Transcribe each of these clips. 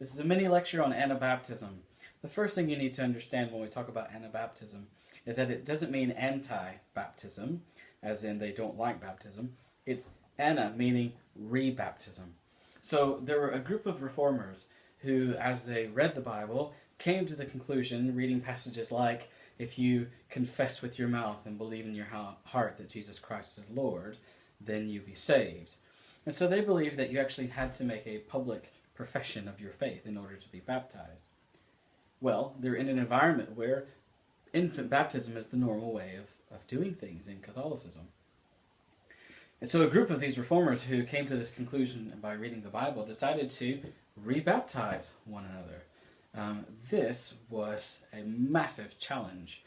This is a mini lecture on Anabaptism. The first thing you need to understand when we talk about Anabaptism is that it doesn't mean anti-baptism, as in they don't like baptism. It's ana, meaning re-baptism. So there were a group of reformers who, as they read the Bible, came to the conclusion, reading passages like, if you confess with your mouth and believe in your heart that Jesus Christ is Lord, then you be saved. And so they believed that you actually had to make a public profession of your faith in order to be baptized. Well, they're in an environment where infant baptism is the normal way of doing things in Catholicism. And so a group of these reformers who came to this conclusion by reading the Bible decided to rebaptize one another. This was a massive challenge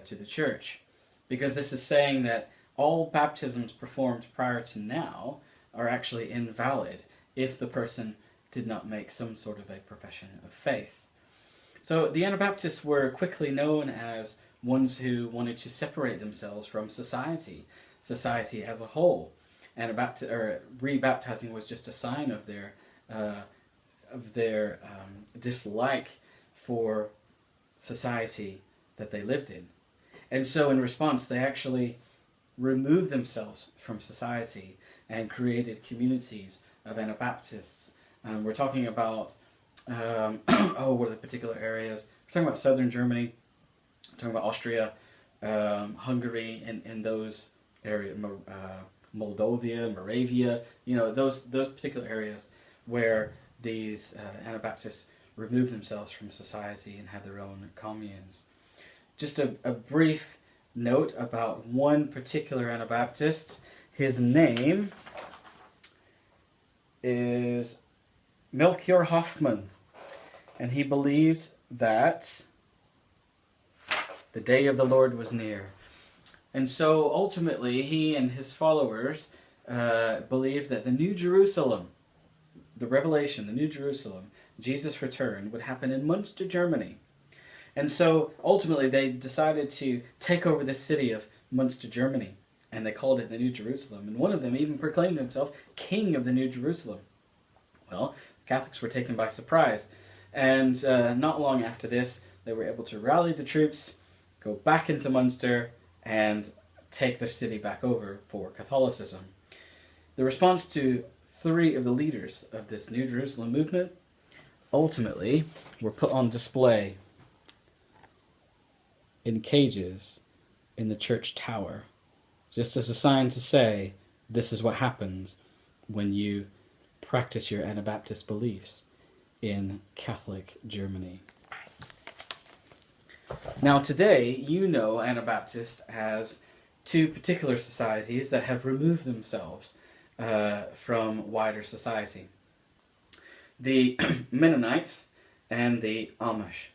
to the church, because this is saying that all baptisms performed prior to now are actually invalid if the person did not make some sort of a profession of faith. So the Anabaptists were quickly known as ones who wanted to separate themselves from society as a whole. Rebaptizing was just a sign of their dislike for society that they lived in. And so in response, they actually removed themselves from society and created communities of Anabaptists. We're talking about, what are the particular areas? We're talking about southern Germany, we're talking about Austria, Hungary, and those areas, Moldavia, Moravia, those particular areas where these Anabaptists removed themselves from society and had their own communes. Just a brief note about one particular Anabaptist. His name is Melchior Hoffman, and he believed that the day of the Lord was near. And so ultimately he and his followers believed that the New Jerusalem, the Revelation, the New Jerusalem, Jesus' return, would happen in Munster, Germany. And so ultimately they decided to take over this city of Munster, Germany, and they called it the New Jerusalem. And one of them even proclaimed himself King of the New Jerusalem. Well, Catholics were taken by surprise, and not long after this, they were able to rally the troops, go back into Munster, and take their city back over for Catholicism. The response to three of the leaders of this New Jerusalem movement ultimately were put on display in cages in the church tower, just as a sign to say, this is what happens when you practice your Anabaptist beliefs in Catholic Germany. Now today, you know Anabaptists as two particular societies that have removed themselves from wider society. The Mennonites and the Amish.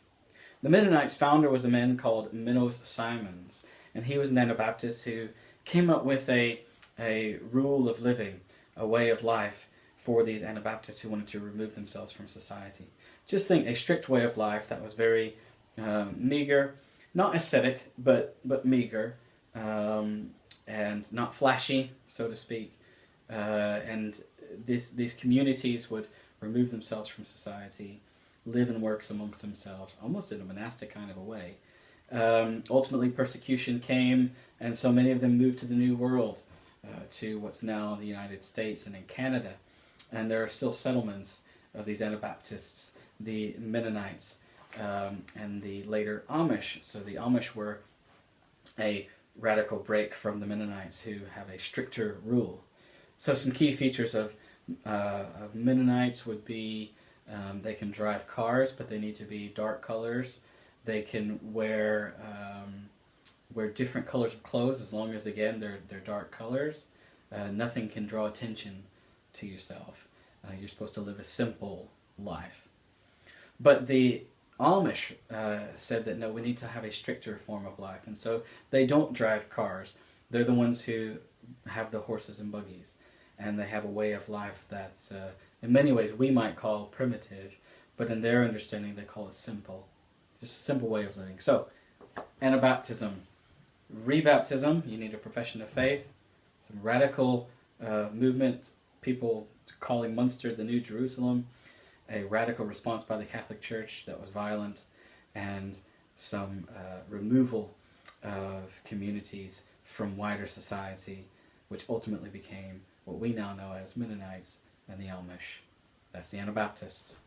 The Mennonites' founder was a man called Minos Simons, and he was an Anabaptist who came up with a rule of living, a way of life for these Anabaptists who wanted to remove themselves from society. Just think, a strict way of life that was very meager, not ascetic, but meager, and not flashy, so to speak. And these communities would remove themselves from society, live and work amongst themselves, almost in a monastic kind of a way. Ultimately, persecution came, and so many of them moved to the New World, to what's now the United States and in Canada. And there are still settlements of these Anabaptists, the Mennonites, and the later Amish. So the Amish were a radical break from the Mennonites, who have a stricter rule. So some key features of Mennonites would be they can drive cars, but they need to be dark colors. They can wear different colors of clothes, as long as, again, they're dark colors. Nothing can draw attention to yourself. You're supposed to live a simple life. But the Amish said that no, we need to have a stricter form of life, and so they don't drive cars. They're the ones who have the horses and buggies, and they have a way of life that's, in many ways, we might call primitive, but in their understanding they call it simple. Just a simple way of living. So, Anabaptism. Rebaptism, you need a profession of faith. Some radical movement, people calling Munster the New Jerusalem. a radical response by the Catholic Church that was violent, and some removal of communities from wider society, which ultimately became what we now know as Mennonites and the Amish. That's the Anabaptists.